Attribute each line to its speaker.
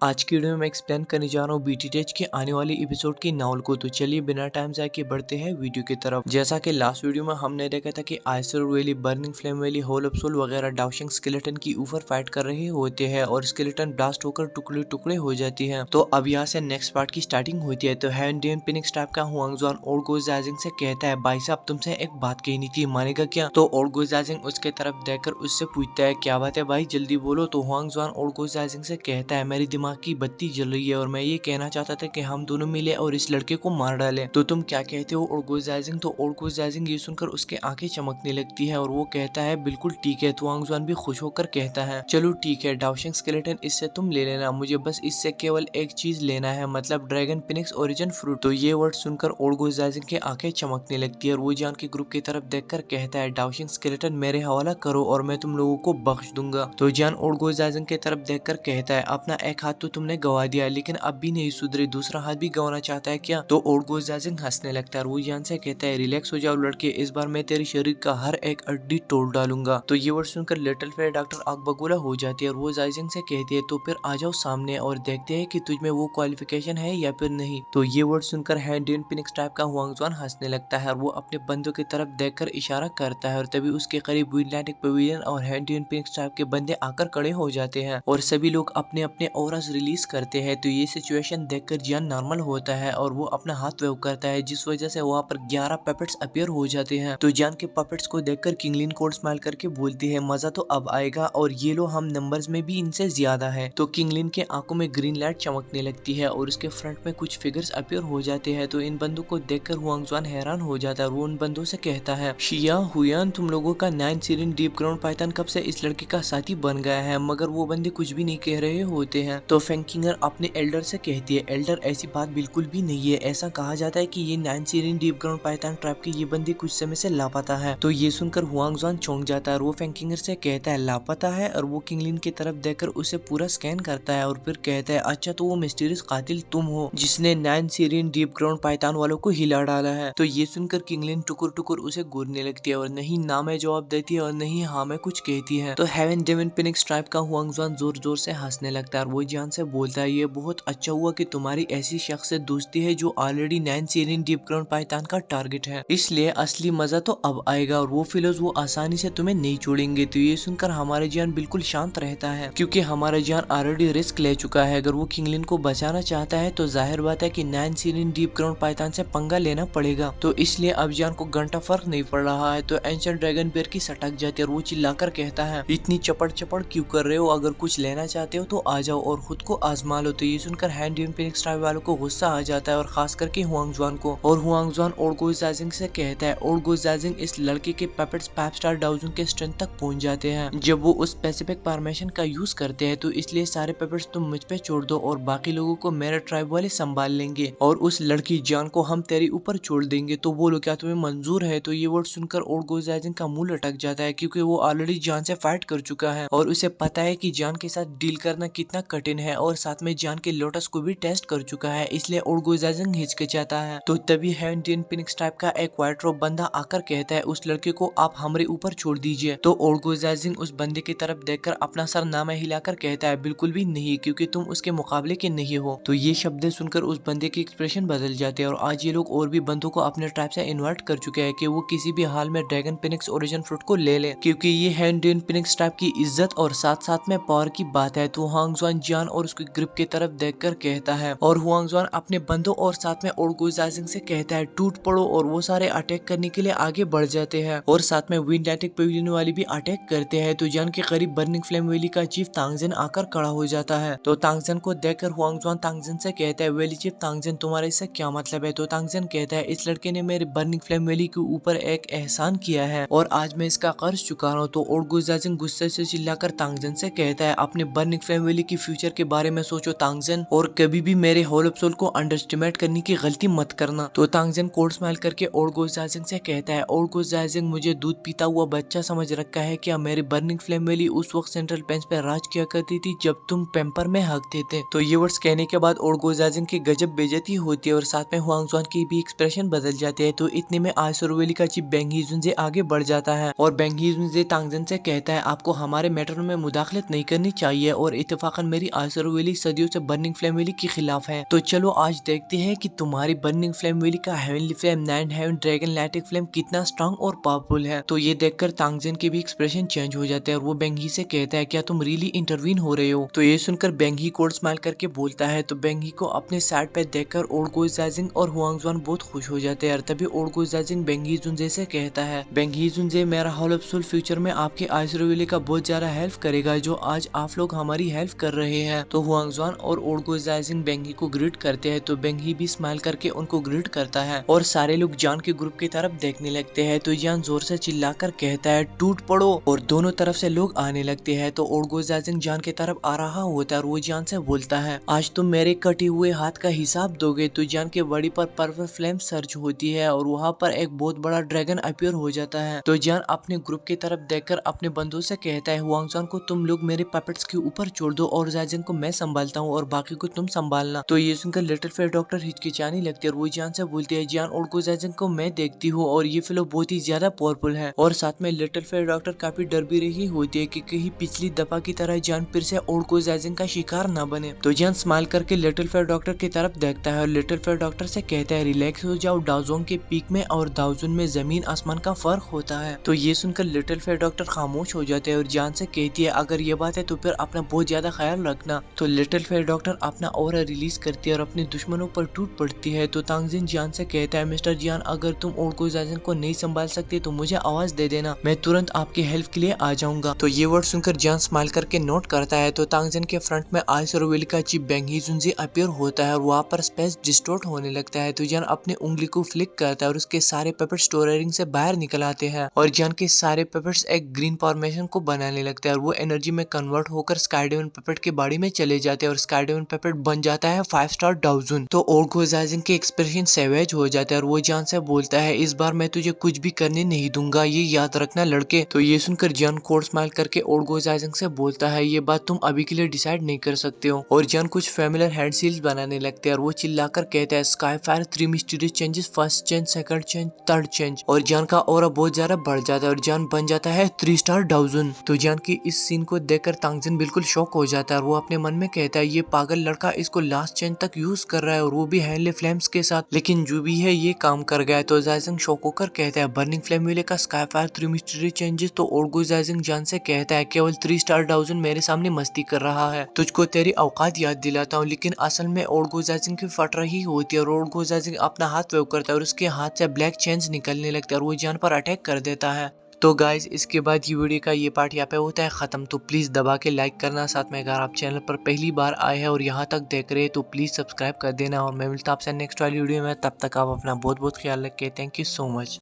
Speaker 1: आज की वीडियो में मैं एक्सप्लेन करने जा रहा हूँ बीटीएच के आने वाली एपिसोड की नावल को। तो चलिए बिना टाइम जाए के बढ़ते हैं वीडियो की तरफ। जैसा कि लास्ट वीडियो में हमने देखा था कि आइसर valley, burning flame valley, hole of soul वगैरह डाउशिंग स्केलेटन की ऊपर फाइट कर रहे होते हैं और स्केलेटन ब्लास्ट होकर टुकड़े टुकड़े हो जाती है। तो अब यहाँ से नेक्स्ट पार्ट की स्टार्टिंग होती है। तो हैंडियन पिनिक्स टाइप का हुआंगजुआन ओल्डगोजाजिंग से कहता है, भाई साहब तुमसे एक बात कहनी थी, मानेगा क्या? तो ओल्डगोजाजिंग उसके तरफ देखकर उससे पूछता है, क्या बात है भाई, जल्दी बोलो। तो हुआंगजुआन ओल्डगोजाजिंग से कहता है, मेरी दिमाग की बत्ती जल रही है और मैं ये कहना चाहता था कि हम दोनों मिले और इस लड़के को मार डालें। तो तुम क्या कहते हो ओल्डगोजाजिंग? तो ओल्डगोजाजिंग ये सुनकर उसके आंखें चमकने लगती है और वो कहता है, बिल्कुल ठीक है। तो हुआंगजुआन भी खुश होकर कहता है, चलो ठीक है, डाउशिंग स्केलेटन इससे तुम ले लेना, मुझे बस इससे केवल एक चीज लेना है, मतलब ड्रैगन पिनिक्स ओरिजिन फ्रूट। तो ये वर्ड सुनकर ओल्डगोजाजिंग की आंखें चमकने लगती है और वो जान के ग्रुप की तरफ देखकर कहता है, डाउशिंग स्केलेटन मेरे हवाला करो और मैं तुम लोगों को बख्श दूंगा। तो जान ओल्डगोजाजिंग की तरफ देखकर कहता है, अपना एक हाथ तो तुमने गवा दिया लेकिन अब भी नहीं सुधरे, दूसरा हाथ भी गंवाना चाहता है क्या? तो ओल्डगोजाजिंग हंसने लगता है और वो जान से कहता है, रिलैक्स हो जाओ लड़के, इस बार मैं तेरे शरीर का हर एक हड्डी तोड़ डालूंगा। तो ये वर्ड सुनकर लिटिल फेयर डॉक्टर आग बगोला हो जाती है और वो जाइजिंग से कहती है, तो फिर आ जाओ सामने और देखते हैं कि तुझ में वो क्वालिफिकेशन है या फिर नहीं। तो ये वर्ड सुनकर हैंडियन पिनिक्स टाइप का हुआंगजुआन हंसने लगता है और वो अपने बंदों की तरफ देखकर इशारा करता है और तभी उसके करीब विंडलैंडिक पवेलियन और हैंडियन पिनिक्स टाइप के बंदे आकर खड़े हो जाते हैं और सभी लोग अपने अपने ऑरास रिलीज करते हैं। तो ये सिचुएशन देखकर जियान नॉर्मल होता है और वो अपना हाथ वेव करता है, जिस वजह से वहाँ पर 11 पपेट्स अपीयर हो जाते हैं। तो जियान के पपेट्स को देखकर किंगलिन कोड स्माइल करके बोलती है, मजा तो अब आएगा और ये लो, हम नंबर्स में भी इनसे ज्यादा है। तो किंगलिन के आंखों में ग्रीन लाइट चमकने लगती है और उसके फ्रंट में कुछ फिगर्स अपीयर हो जाते हैं। तो इन बंदों को देखकर हुआंगजुआन हैरान हो जाता है और वो उन बंदों से कहता है, शिया हुयान, तुम लोगों का 9 सीरीन डीप ग्राउंड पाइथन कब से इस लड़के का साथी बन गया है? मगर वो बंदे कुछ भी नहीं कह रहे होते हैं। तो फेंकिंगर अपने एल्डर से कहती है, एल्डर ऐसी बात बिल्कुल भी नहीं है, ऐसा कहा जाता है कि ये 9 serene deep ground python trap के ये बंदे कुछ समय से लापता है। तो ये सुनकर हुआंगजुआन चौंक जाता है और वो फेंकिंगर से कहता है, लापता है? और वो किंगलिन की तरफ देखकर उसे पूरा स्कैन करता है और फिर कहता है, अच्छा तो वो मिस्टीरियस कातिल तुम हो जिसने 9 सीरीन डीप ग्राउंड पाइथन वालों को हिला डाला है। तो ये सुनकर किंगलिन टुकुर टुकुर उसे घूरने लगती है और नहीं ना में जवाब देती है और नहीं हाँ में कुछ कहती है। तो हेवन डेवन पिनिक्स ट्राइब का हुआंगजुआन जोर जोर से हंसने लगता है और वो जान से बोलता है, ये बहुत अच्छा हुआ कि तुम्हारी ऐसी शख्स से दोस्ती है जो already 9 serene deep ground python का टारगेट है, इसलिए असली मजा तो अब आएगा और वो फिलोज वो आसानी से तुम्हें नहीं छोड़ेंगे। तो ये सुनकर हमारा जान बिल्कुल शांत रहता है क्योंकि हमारा जान ऑलरेडी रिस्क ले चुका है। अगर वो किंगलिन को बचाना चाहता है तो जाहिर बात है कि 9 सीरीन डीप ग्राउंड पाइथन से पंगा लेना पड़ेगा। तो इसलिए अब जान को घंटा फर्क नहीं पड़ रहा है। तो एंशिएंट ड्रैगन बेयर की सटक जाती है और वो चिल्लाकर कहता है, इतनी चपड़ चपड़ क्यों कर रहे हो? अगर कुछ लेना चाहते हो तो आ जाओ और खुद को आजमा लो। तो ये सुनकर हैंडियन पिनिक्स ट्राइब वालों को गुस्सा आ जाता है और खास करके हुआंगजुआन को। और हुआंगजुआन ओल्डगोजाजिंग से कहता है, ओल्डगोजाजिंग, इस लड़के के पपेट्स 5 स्टार डाउजिंग के स्ट्रेंथ तक पहुंच जाते हैं जब वो उस स्पेसिफिक फॉर्मेशन का यूज करते हैं। तो इसलिए सारे पपेट्स तुम मुझ पे छोड़ दो और बाकी लोगों को मेरे ट्राइब वाले संभाल लेंगे और उस लड़की जान को हम तेरे ऊपर छोड़ देंगे। तो बोलो क्या तुम्हें मंजूर है? तो ये वर्ड सुनकर ओल्डगोजाजिंग का मुंह लटक जाता है क्योंकि वो ऑलरेडी जान से फाइट कर चुका है और उसे पता है कि जान के साथ डील करना कितना कठिन है और साथ में जान के लोटस को भी टेस्ट कर चुका है, इसलिए ओल्डगोजाजिंग हिचकिचाता है। तो तभी हैंडियन पिनिक्स टाइप का एक व्हाइट रोब बंदा आकर कहता है, उस लड़के को आप हमारे ऊपर छोड़ दीजिए। तो ओल्डगोजाजिंग उस बंदे की तरफ देखकर अपना सर नामे हिलाकर कहता है, बिल्कुल भी नहीं, क्योंकि तुम उसके मुकाबले के नहीं हो। तो ये शब्द सुनकर उस बंदे के एक्सप्रेशन बदल जाते हैं और आज ये लोग और भी बंदों को अपने ट्राइब से इन्वाइट कर चुके हैं कि वो किसी भी हाल में ड्रैगन पिनिक्स ओरिजिन फ्रूट को ले ले, क्योंकि ये हैंडियन पिनिक्स टाइप की इज्जत और साथ साथ में पावर की बात है। तो हुआंगजुआन जान और उसकी ग्रुप की तरफ देखकर कहता है और हुआंगजुआन अपने बंदों और साथ में ओल्डगोजाजिंग से कहता है, टूट पड़ो, और वो सारे अटैक करने के लिए आगे बढ़ जाते हैं और साथ में विंडलैंडिक पवेलियन वाले भी अटैक करते हैं। तो जान के करीब बर्निंग फ्लेम वैली का चीफ तांगजेन आकर खड़ा हो जाता है। तो तांगजेन को देखकर हुआंगजुआन तांगजेन से कहता है, वैली चीफ तांगजेन, तुम्हारे इससे क्या मतलब है? तो तांगजेन कहता है, इस लड़के ने मेरे बर्निंग फ्लेम वैली के ऊपर एक एहसान किया है और आज मैं इसका कर्ज चुका रहा हूँ। तो ओल्डगोजाजिंग गुस्से से चिल्लाकर तांगजेन से कहता है, अपने बर्निंग फ्लेम वैली की फ्यूचर के बारे में सोचो तांगजेन, और कभी भी मेरे होल ऑफ सोल को अंडरएस्टिमेट करने की गलती मत करना। तो तांगजेन कोड स्माइल करके ओल्डगोजाजिंग से कहता है, ओल्डगोजाजिंग, मुझे दूध पीता हुआ बच्चा समझ रखा है क्या? मेरी बर्निंग फ्लेम वैली उस वक्त सेंट्रल पेंच पे राज किया करती थी जब तुम पेम्पर में हकते थे। तो ये वर्ड्स कहने के बाद ओल्डगोजाजिंग की गजब बेइज्जती होती है और साथ में हुआंगजुआन की भी एक्सप्रेशन बदल जाते हैं। तो इतने में आइसर वैली का चीफ बेंग हीजुनजे आगे बढ़ जाता है और बेंग हीजुनजे तांगजेन से कहता है, आपको हमारे मैटर में मुदाखलत नहीं करनी चाहिए और इत्तेफाकन मेरी आयसर वैली सदियों से बर्निंग फ्लेम वैली के खिलाफ है। तो चलो आज देखते हैं कि तुम्हारी बर्निंग फ्लेम वैली का heavenly flame nine heaven dragon लाइटिक फ्लेम कितना स्ट्रांग और पावरफुल है। तो ये देखकर तांगजेन के भी एक्सप्रेशन चेंज हो जाते हैं और वो बेंगी से कहता है क्या तुम रियली इंटरवीन हो रहे हो। तो ये सुनकर बेंगी कोल्ड स्माइल करके बोलता है। तो बेंगी को अपने साइड पे देखकर ओल्ड जाजिंग और हुआंगजुआन बहुत खुश हो जाते हैं। तभी ओल्ड जाजिंग बेंगी जुनजे से कहता है बेंगी जुनजे मेरा होलअपसोल फ्यूचर में आपके आयसर वैली का बहुत ज्यादा हेल्प करेगा जो आज आप लोग हमारी हेल्प कर रहे हैं। तो हुआंगजुआन और ओल्ड जाजिंग बेंगी को ग्रीट करते हैं। तो बेंगी भी स्माइल करके उनको ग्रीट करता है और सारे लोग जान के ग्रुप की तरफ देखने लगते हैं। तो जान जोर से चिल्लाकर कहता है टूट पड़ो और दोनों तरफ से लोग आने लगते हैं। तो ओल्ड जाजिंग जान की तरफ आ रहा होता है और वो जान से बोलता है आज तुम मेरे कटे हुए हाथ का हिसाब दोगे। तो जान के बॉडी पर पर्पल फ्लेम सर्च होती है और वहाँ पर एक बहुत बड़ा ड्रैगन अपीयर हो जाता है। तो जान अपने ग्रुप की तरफ देखकर अपने बंदों से कहता है हुआंगजुआन को तुम लोग मेरे पपेट्स के ऊपर छोड़ दो और जाजिंग को मैं संभालता हूँ और बाकी को तुम संभालना। तो ये सुनकर लिटिल फेयर डॉक्टर हिचकिचाने लगती है और वो जान से बोलती है जान ओल्ड जाजिंग को मैं देखती हूँ और ये फेलो बहुत ही ज्यादा पावरफुल है। और साथ में लिटिल फेयर डॉक्टर काफी डर भी रही होती है कि कहीं पिछली दफा की तरह जान फिर से ओल्ड जाजिंग का शिकार न बने। तो जान स्माइल करके लिटिल फेयर डॉक्टर की तरफ देखता है और लिटिल फेयर डॉक्टर से कहता है रिलैक्स हो जाओ, डाउजोंग के पीक में और दाउजुन में जमीन आसमान का फर्क होता है। तो ये सुनकर लिटिल फेयर डॉक्टर खामोश हो जाते हैं और जान से कहती है अगर ये बात है तो फिर अपना बहुत ज्यादा ख्याल रखना। तो लिटिल फेयर डॉक्टर अपना ऑरा रिलीज करती है और अपने दुश्मनों पर टूट पड़ती है। तो तांगजिन जान से कहता है मिस्टर जियान अगर तुम ओल्ड जाजिंग को नहीं संभाल सकते तो मुझे आवाज दे देना, मैं तुरंत आपकी हेल्प के लिए आ जाऊंगा। तो ये वर्ड सुनकर जान स्माइल करके नोट करता है। तो तांगजिन के फ्रंट में आयसर वैली का चीफ बेंगी जुनजी अपीयर होता है और वहाँ पर स्पेस डिस्टॉर्ट होने लगता है। तो जान अपनी उंगली को फ्लिक करता है और उसके सारे पेपर स्टोरिंग से बाहर निकल आते हैं और जान के सारे पेपर्स एक ग्रीन फॉर्मेशन को बनाने लगता है और वो एनर्जी में कन्वर्ट होकर स्काई डेमन पेपेट के बॉडी में चले जाते हैं और स्काई डेमन पेपेट बन जाता है 5 स्टार डाउजुन। तो ओल्ड जाजिंग के एक्सप्रेशन सेवेज हो जाता है और वो जान से बोलता है इस बार मैं तुझे कुछ भी करने नहीं दूंगा, ये याद रखना लड़के। तो ये सुनकर जान कोड स्माइल करके ओल्ड जाजिंग से बोलता है ये बात तुम अभी के लिए डिसाइड नहीं कर सकते हो। और जान कुछ फेमिलियर हैंड सील्स बनाने लगते हैं और वो चिल्लाकर कहता है sky fire 3 mysterious changes, first change, second change, third change. और जान का ऑरा बहुत ज्यादा बढ़ जाता है और जान बन जाता है 3 स्टार डाउजुन। तो जान की इस सीन को देखकर तांगजिन बिल्कुल शॉक हो जाता है और वो अपने मन में कहता है ये पागल लड़का इसको लास्ट चेंज तक यूज कर रहा है और वो भी हेवनली फ्लेम्स के साथ, लेकिन जो भी है ये काम कर गया है। तो जाजिंग शॉक होकर कहता है बर्निंग फ्लेम वैली का स्काई फायर 3 मिस्टीरियस चेंजेस। तो ओल्ड जाजिंग जान से कहता है केवल 3 स्टार डाउजुन मेरे सामने मस्ती कर रहा है, तुझको तेरी औकात याद दिलाता हूँ। लेकिन असल में ओल्ड जाजिंग की फट रही होती है और ओल्ड जाजिंग अपना हाथ वेव करता है और उसके हाथ से ब्लैक चेंज निकलने लगता है और वो जान पर अटैक कर देता है। तो गाइज इसके बाद ये वीडियो का ये पार्ट यहाँ पे होता है खत्म। तो प्लीज दबा के लाइक करना, साथ में अगर आप चैनल पर पहली बार आए हैं और यहाँ तक देख रहे हैं तो प्लीज सब्सक्राइब कर देना और मैं मिलता आपसे नेक्स्ट वाली वीडियो में। तब तक आप अपना बहुत बहुत ख्याल रखें। Thank you so much.